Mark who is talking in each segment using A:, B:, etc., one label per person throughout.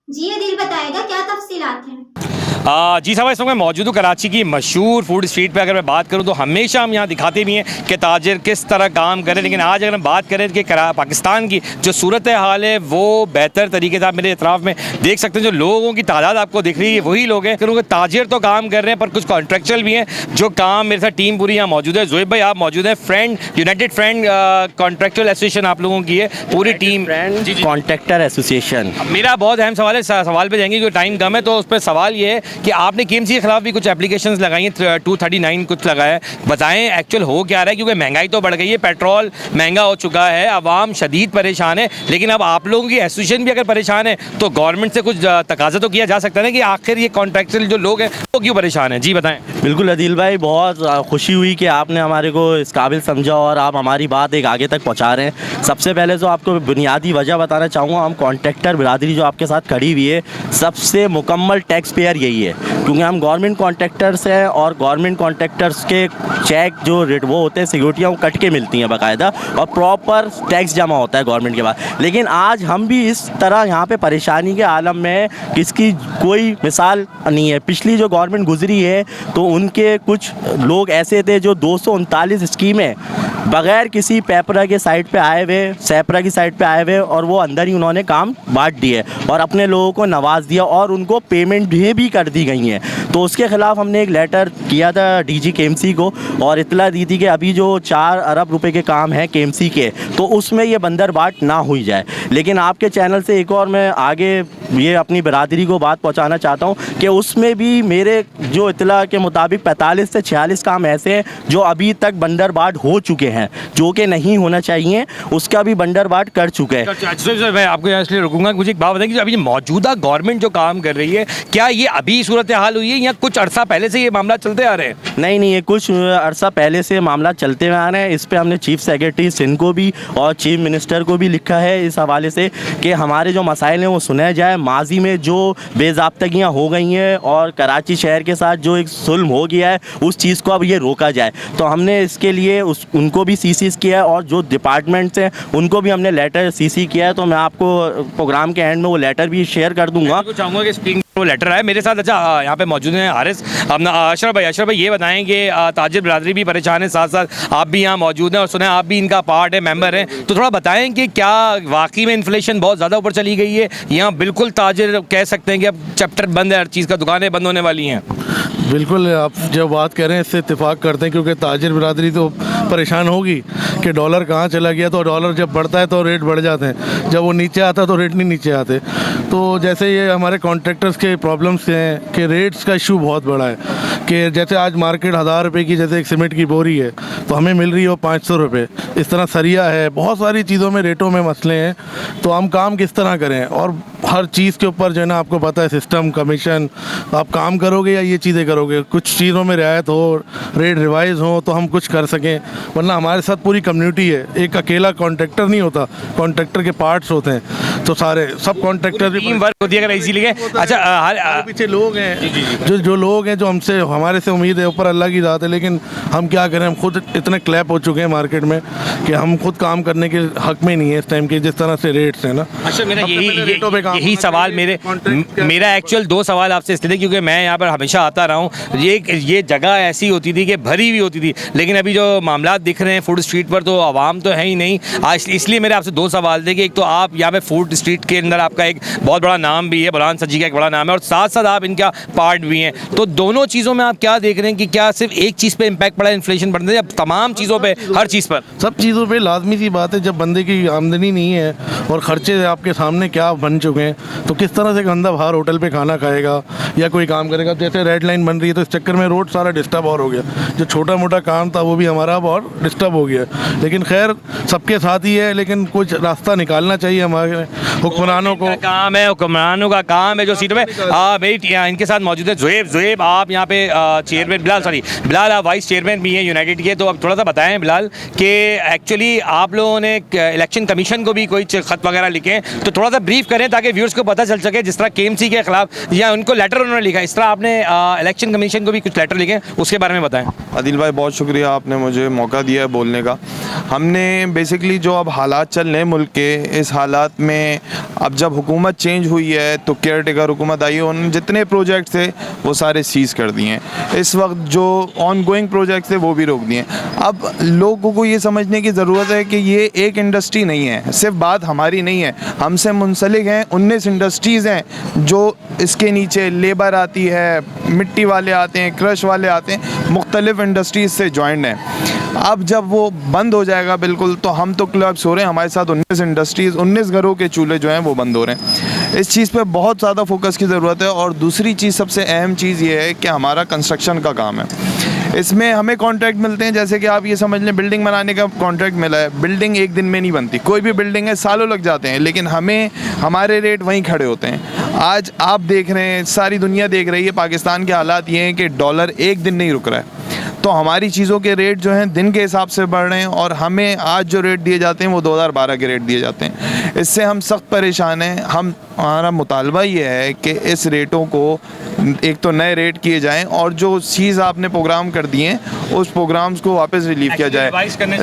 A: जी ये दिल बताएगा क्या तफसीलात हैं।
B: जी साहब, इस वक्त मैं मौजूद हूँ कराची की मशहूर फूड स्ट्रीट पे। अगर मैं बात करूँ तो हमेशा हम यहाँ दिखाते भी हैं कि ताजिर किस तरह काम करें, लेकिन आज अगर हम बात करें कि पाकिस्तान की जो सूरत हाल है वो बेहतर तरीके से आप मेरे इतराफ़ में देख सकते हैं। जो लोगों की तादाद आपको दिख रही है वही लोग हैं, क्योंकि ताजिर तो काम कर रहे हैं पर कुछ कॉन्ट्रेक्चुअल भी हैं जो काम, मेरे साथ टीम पूरी यहाँ मौजूद है। जोएब भाई आप मौजूद हैं, friend United friend contractual association आप लोगों की है पूरी टीम।
C: Contractor association.
B: मेरा बहुत अहम सवाल है, सवाल पे जाएंगे क्योंकि टाइम कम है, तो उस पर सवाल ये है कि आपने केएमसी के खिलाफ भी कुछ एप्लीकेशंस लगाई हैं, 239 कुछ लगाया है, बताएं एक्चुअल हो क्या रहा है, क्योंकि महंगाई तो बढ़ गई है, पेट्रोल महंगा हो चुका है, आवाम शदीद परेशान है, लेकिन अब आप लोगों की एसोसिएशन भी अगर परेशान है तो गवर्नमेंट से कुछ तकाजा तो किया जा सकता है कि आखिर ये कॉन्ट्रैक्चुअल जो लोग हैं वो क्यों परेशान हैं। जी बताएं।
C: बिल्कुल अदील भाई, बहुत खुशी हुई कि आपने हमारे को इस काबिल समझा और आप हमारी बात एक आगे तक पहुंचा रहे हैं। सबसे पहले तो आपको बुनियादी वजह बताना चाहूँगा, हम कॉन्ट्रैक्टर बिरादरी जो आपके साथ खड़ी हुई है सबसे मुकम्मल टैक्स पेयर यही है, क्योंकि हम गवर्नमेंट कॉन्ट्रैक्टर्स हैं और गवर्नमेंट कॉन्ट्रैक्टर्स के चेक जो रेट वो होते हैं, सिक्योरिटियाँ वो कट के मिलती हैं बाकायदा, और प्रॉपर टैक्स जमा होता है गवर्नमेंट के पास। लेकिन आज हम भी इस तरह यहाँ पे परेशानी के आलम में, इसकी कोई मिसाल नहीं है। पिछली जो गवर्नमेंट गुजरी है तो उनके कुछ लोग ऐसे थे जो 239 स्कीमें बगैर किसी पेपरा के साइट पे आए हुए, सैपरा की साइट पे आए हुए, और वो अंदर ही उन्होंने काम बांट दिए और अपने लोगों को नवाज दिया और उनको पेमेंट भी कर दी गई हैं। तो उसके ख़िलाफ़ हमने एक लेटर किया था डीजी केएमसी को और इतला दी थी कि अभी जो 4 अरब रुपए के काम हैं केएमसी के, तो उसमें ये बंदरबाट ना हुई जाए। लेकिन आपके चैनल से एक और मैं आगे ये अपनी बरादरी को बात पहुंचाना चाहता हूं कि उसमें भी मेरे जो इतला के मुताबिक 45 से 46 काम ऐसे हैं जो अभी तक बंदरबाट हो चुके हैं, जो कि नहीं होना चाहिए, उसका भी बंदरबाट कर चुके हैं।
B: मैं आपको यहाँ इसलिए रुकूंगा, मुझे एक बात बताएं कि अभी मौजूदा गवर्नमेंट जो काम कर रही है, क्या ये अभी सूरत हाल हुई है या कुछ अरसा पहले से ये मामला चलते आ रहे हैं?
C: नहीं, ये कुछ अरसा पहले से मामला चलते हुए आ रहे हैं। इस पे हमने चीफ सेक्रेटरी सिंध को भी और चीफ मिनिस्टर को भी लिखा है इस हवाले से कि हमारे जो मसाइल हैं वो सुने जाए। माजी में जो बेज़ाब्तगियाँ हो गई हैं और कराची शहर के साथ जो एक जुल्म हो गया है, उस चीज़ को अब ये रोका जाए। तो हमने इसके लिए उनको भी सीसी किया है और जो डिपार्टमेंट्स हैं उनको भी हमने लेटर सीसी किया है। तो मैं आपको प्रोग्राम के एंड में वो लेटर भी शेयर कर दूँगा।
B: चाहूँगा कि स्क्रीन वो लेटर आए मेरे साथ। अच्छा, यहाँ पे मौजूद हैं हारिस, अपना अशरफ भाई ये बताएं कि ताजिर बिरादरी भी परेशान है, साथ साथ आप भी यहाँ मौजूद हैं और सुने आप भी इनका पार्ट है, मेंबर हैं, तो थोड़ा बताएं कि क्या वाकई में इन्फ्लेशन बहुत ज़्यादा ऊपर चली गई है, यहाँ बिल्कुल ताजिर कह सकते हैं कि अब चैप्टर बंद है, हर चीज़ का दुकानें बंद होने वाली हैं?
D: बिल्कुल, आप जो बात कह रहे हैं इससे इत्तेफाक करते हैं, क्योंकि ताजिर बिरादरी तो परेशान होगी कि डॉलर कहाँ चला गया। तो डॉलर जब बढ़ता है तो रेट बढ़ जाते हैं, जब वो नीचे आता है तो रेट नहीं नीचे आते। तो जैसे ये हमारे कॉन्ट्रैक्टर्स के प्रॉब्लम्स हैं कि रेट्स का इशू बहुत बड़ा है, कि जैसे आज मार्केट 1000 रुपये की जैसे एक सीमेंट की बोरी है तो हमें मिल रही है वो 500 रुपये। इस तरह सरिया है, बहुत सारी चीज़ों में रेटों में मसले हैं। तो हम काम किस तरह करें, और हर चीज़ के ऊपर जो है ना, आपको पता है सिस्टम, कमीशन, आप काम करोगे या ये चीज़ें करोगे, कुछ चीज़ों में रियायत हो, रेट रिवाइज़ हो तो हम कुछ कर सकें। वरना हमारे साथ पूरी कम्युनिटी है, एक अकेला कॉन्ट्रैक्टर नहीं होता, कॉन्ट्रैक्टर के पार्ट्स होते हैं, तो सारे सब कॉन्ट्रैक्टर
B: टीम वर्क होती है अगर इसीलिए। अच्छा,
D: पीछे लोग हैं जो लोग हैं जो हमसे, हमारे से उम्मीद है, ऊपर अल्लाह की ज़ात है, लेकिन हम क्या करें, हम खुद इतने क्लैप हो चुके हैं मार्केट में कि हम खुद काम करने के हक में नहीं है इस टाइम के, जिस तरह से रेट्स हैं ना।
B: अच्छा, मेरा यही सवाल, मेरा एक्चुअल 2 सवाल आपसे इसलिए, क्योंकि मैं यहाँ पर हमेशा आता रहा हूँ, ये जगह ऐसी होती थी कि भरी हुई होती थी, लेकिन अभी जो मामला दिख रहे हैं फूड स्ट्रीट पर तो आवाम तो है ही नहीं। आज इसलिए मेरे आपसे 2 सवाल थे कि एक तो आप यहाँ पे फूड स्ट्रीट के अंदर आपका एक बहुत बड़ा नाम भी है, बुरहान सज्जी का एक बड़ा नाम है, और साथ साथ आप इनका पार्ट भी हैं, तो दोनों चीज़ों में आप क्या देख रहे हैं कि क्या सिर्फ एक चीज़ पे इम्पैक्ट पड़ा है इन्फ्लेशन बढ़ने से, या तमाम चीज़ों पे, हर चीज़ पर?
D: सब चीज़ों पे लाजमी सी बात है, जब बंदे की आमदनी नहीं है और खर्चे आपके सामने क्या बन चुके हैं, तो किस तरह से बंदा बाहर होटल पे खाना खाएगा या कोई काम करेगा। जैसे रेड लाइन बन रही है तो इस चक्कर में रोड सारा डिस्टर्ब और हो गया, जो छोटा मोटा काम था वो भी हमारा और डिस्टर्ब हो गया। लेकिन खैर सबके साथ ही है, लेकिन कुछ रास्ता निकालना चाहिए हमारे हुक्मरानों को।
B: काम है, हुक्मरानों का काम है जो सीटों में। मेरी इनके साथ मौजूद है जोएब, आप यहाँ पे चेयरमैन बिलाल आप वाइस चेयरमैन भी हैं यूनाइटेड के, तो अब थोड़ा सा बताएं बिलाल कि एक्चुअली आप लोगों ने इलेक्शन कमीशन को भी कोई ख़त वगैरह लिखे, तो थोड़ा सा ब्रीफ करें ताकि व्यूअर्स को पता चल सके। जिस तरह KMC के खिलाफ या उनको लेटर उन्होंने लिखा, इस तरह आपने इलेक्शन कमीशन को भी कुछ लेटर लिखे, उसके बारे में बताएं।
E: आदिल भाई बहुत शुक्रिया, आपने मुझे मौका दिया है बोलने का। हमने बेसिकली जो अब हालात चल रहे हैं मुल्क के, इस हालात में अब जब हुकूमत चेंज हुई है तो केयर टेकर हुकूमत आई है, उन्होंने जितने प्रोजेक्ट थे वो सारे सीज़ कर दिए हैं। इस वक्त जो ऑन गोइंग प्रोजेक्ट थे वो भी रोक दिए। अब लोगों को ये समझने की ज़रूरत है कि ये एक इंडस्ट्री नहीं है, सिर्फ बात हमारी नहीं है, हमसे मुंसलिक हैं 19 इंडस्ट्रीज़ हैं जो इसके नीचे लेबर आती है, मिट्टी वाले आते हैं, क्रश वाले आते हैं, मुख्तलिफ इंडस्ट्रीज़ से जॉइंट हैं। अब जब वो बंद हो जाएगा बिल्कुल, तो हम तो क्लब्स हो रहे हैं, हमारे साथ 19 इंडस्ट्रीज़, 19 घरों के चूल्हे जो हैं वो बंद हो रहे हैं। इस चीज़ पे बहुत ज़्यादा फोकस की ज़रूरत है। और दूसरी चीज़, सबसे अहम चीज़ ये है कि हमारा कंस्ट्रक्शन का काम है, इसमें हमें कॉन्ट्रैक्ट मिलते हैं। जैसे कि आप ये समझ लें, बिल्डिंग बनाने का कॉन्ट्रैक्ट मिला है, बिल्डिंग एक दिन में नहीं बनती, कोई भी बिल्डिंग है सालों लग जाते हैं, लेकिन हमें हमारे रेट वहीं खड़े होते हैं। आज आप देख रहे हैं, सारी दुनिया देख रही है, पाकिस्तान के हालात ये हैं कि डॉलर एक दिन नहीं रुक रहा है, तो हमारी चीज़ों के रेट जो हैं दिन के हिसाब से बढ़ रहे हैं, और हमें आज जो रेट दिए जाते हैं वो 2012 के रेट दिए जाते हैं। इससे हम सख्त परेशान हैं। हमारा मुतालबा ये है कि इस रेटों को एक तो नए रेट किए जाएं, और जो चीज़ आपने प्रोग्राम कर दिए हैं उस प्रोग्राम्स को वापस रिलीव किया जाए,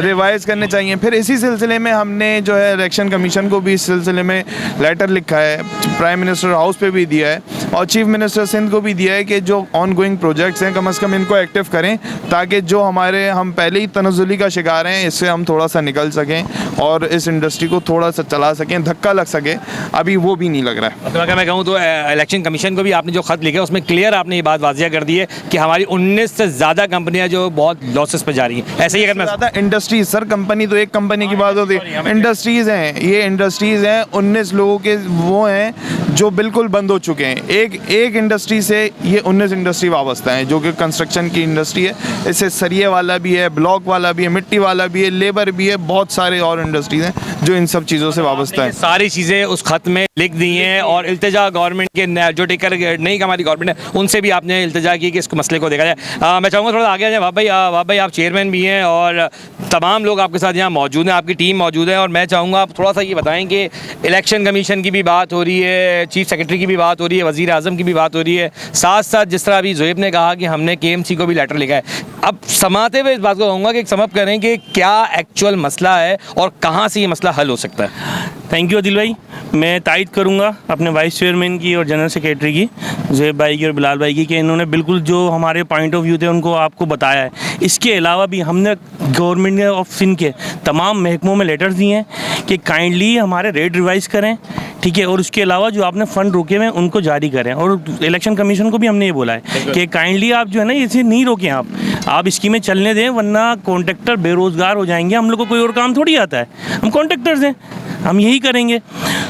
E: रिवाइज करने चाहिए। फिर इसी सिलसिले में हमने जो है इलेक्शन कमीशन को भी इस सिलसिले में लेटर लिखा है, प्राइम मिनिस्टर हाउस पे भी दिया है और चीफ मिनिस्टर सिंध को भी दिया है कि जो ऑन गोइंग प्रोजेक्ट्स हैं कम से कम इनको एक्टिव करें, ताकि जो हम पहले ही तनज़्ज़ुली का शिकार हैं इससे हम थोड़ा सा निकल सकें और इस इंडस्ट्री को थोड़ा सा चला सकें, धक्का लग सके। अभी वो भी नहीं लग रहा है।
B: मतलब अगर मैं कहूँ तो इलेक्शन कमीशन को भी आपने जो खत लिखा है उसमें क्लियर आपने ये बात वाज़िया कर दी है कि हमारी 19 से ज़्यादा कंपनियां जो बहुत लॉसेस पे जा रही हैं। ऐसे ही अगर मैं
E: ज़्यादा इंडस्ट्रीज, सर कंपनी तो एक कंपनी की बात होती है, इंडस्ट्रीज़ हैं, ये इंडस्ट्रीज़ हैं, 19 लोगों के वो हैं जो बिल्कुल बंद हो चुके हैं। एक इंडस्ट्री से ये 19 इंडस्ट्री वाबस्ता हैं जो कि कंस्ट्रक्शन की इंडस्ट्री है। इससे सरिये वाला भी है, ब्लॉक वाला भी है, मिट्टी वाला भी है, लेबर भी है, बहुत सारे और इंडस्ट्रीज़ हैं जो इन सब चीज़ों से वाबस्ता है।
B: सारी चीज़ें उस खत में लिख दी हैं और इल्तिजा गवर्नमेंट के जो टेकर नहीं हमारी गवर्नमेंट है उनसे भी आपने इल्तिजा की कि इस मसले को देखा जाए। मैं चाहूँगा थोड़ा आगे आ जाए। वाह भाई आप चेयरमैन भी हैं और तमाम लोग आपके साथ यहाँ मौजूद हैं, आपकी टीम मौजूद है, और मैं चाहूँगा आप थोड़ा सा ये बताएं कि इलेक्शन कमीशन की भी बात हो रही है, चीफ सेक्रेटरी की भी बात हो रही है, वज़ीर आज़म की भी बात हो रही है, साथ साथ जिस तरह अभी ज़ोएब ने कहा कि हमने KMC को भी लेटर लिखा है। अब समाते हुए इस बात को कहूँगा कि समझ करें कि क्या एक्चुअल मसला है और कहाँ से ये मसला हल हो सकता है।
F: थैंक यू आदिल भाई। मैं तायद करूँगा अपने वाइस चेयरमैन की और जनरल सेक्रेटरी की, ज़ोएब भाई की और बिलाल भाई की, कि इन्होंने बिल्कुल जो हमारे पॉइंट ऑफ व्यू थे उनको आपको बताया है। इसके अलावा भी हमने गवर्नमेंट ऑफ सिंध के तमाम महकमों में लेटर्स दिए हैं कि काइंडली हमारे रेट रिवाइज़ करें, ठीक है, और उसके अलावा जो आपने फ़ंड रोके हुए हैं उनको जारी करें। और इलेक्शन कमीशन को भी हमने ये बोला है कि काइंडली आप जो है ना इसे नहीं रोकें, आप स्कीमें चलने दें, वरना कॉन्ट्रैक्टर बेरोज़गार हो जाएंगे। हम लोग को कोई और काम थोड़ी आता है, हम कॉन्ट्रैक्टर्स हैं, हम यही करेंगे।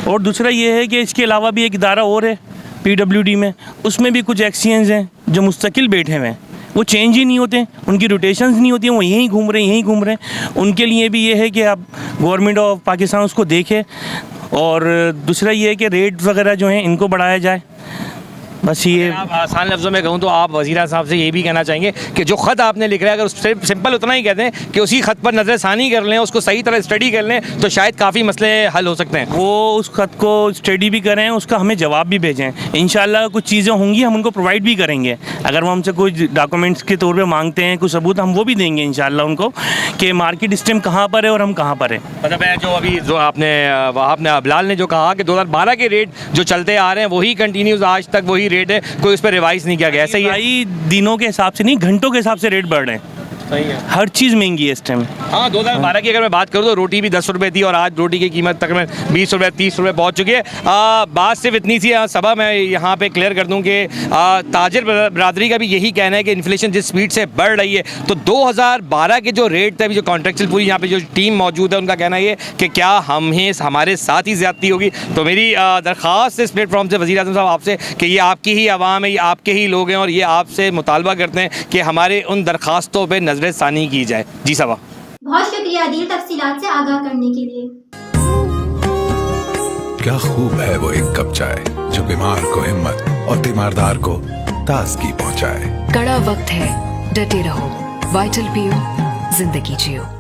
F: और दूसरा ये है कि इसके अलावा भी एक इदारा और है PWD में, उसमें भी कुछ एक्सीएंस हैं जो मुस्तकिल बैठे हुए हैं, वो चेंज ही नहीं होते, उनकी रोटेशंस नहीं होती हैं, वो यहीं घूम रहे हैं। उनके लिए भी ये है कि आप गवर्नमेंट ऑफ पाकिस्तान उसको देखे। और दूसरा ये है कि रेट वगैरह जो हैं इनको बढ़ाया जाए। बस ये
B: आप आसान लफ्ज़ों में कहूँ तो आप वज़ीर साहब से ये भी कहना चाहेंगे कि जो ख़त आपने लिख रहा है अगर उससे सिंपल उतना ही कहते हैं कि उसी ख़त पर नज़रसानी कर लें, उसको सही तरह स्टडी कर लें, तो शायद काफ़ी मसले हल हो सकते हैं।
F: वो उस ख़त को स्टडी भी करें, उसका हमें जवाब भी भेजें। इंशाल्लाह कुछ चीज़ें होंगी हम उनको प्रोवाइड भी करेंगे। अगर वो हमसे कुछ डॉक्यूमेंट्स के तौर पर मांगते हैं, कुछ सबूत, हम वो भी देंगे इंशाल्लाह उनको कि मार्केट इस टाइम कहाँ पर है और हम कहाँ पर हैं।
B: मतलब जो अभी जो आपने बिलाल ने जो कहा कि 2012 के रेट जो चलते आ रहे हैं वही कंटिन्यूज आज तक वही रेट है, कोई उस पर रिवाइज नहीं किया गया। ऐसा ही
F: भाई दिनों के हिसाब से नहीं, घंटों के हिसाब से रेट बढ़ रहे हैं।
B: सही है,
F: हर चीज़ महंगी है इस टाइम।
B: हाँ, 2012 की अगर मैं बात करूँ तो रोटी भी 10 रुपये थी और आज रोटी की कीमत तकरीबन 20 रुपये 30 रुपये पहुँच चुकी है। बात सिर्फ इतनी सी सभा मैं यहाँ पे क्लियर कर दूँ कि ताजिर बरादरी का भी यही कहना है कि इन्फ्लेशन जिस स्पीड से बढ़ रही है तो 2012 के जो रेट थे, अभी जो कॉन्ट्रैक्चुअल पूरी यहाँ पे जो टीम मौजूद है उनका कहना ये कि क्या हमारे साथ ही ज़्यादती होगी। तो मेरी दरख्वास्त इस प्लेटफॉर्म से वज़ीर आज़म साहब आपसे कि ये आपकी ही आवाम है, ये आपके ही लोग हैं और ये आपसे मुतालबा करते हैं कि हमारे उन दरख्वास्तों पर नज़रसानी की जाए। जी साहब,
A: बहुत शुक्रिया आदिल तफसीलात से आगाह करने के लिए।
G: क्या खूब है वो एक कप चाय जो बीमार को हिम्मत और तीमारदार को ताजगी पहुंचाए।
H: कड़ा वक्त है, डटे रहो। वाइटल पीओ, जिंदगी जियो।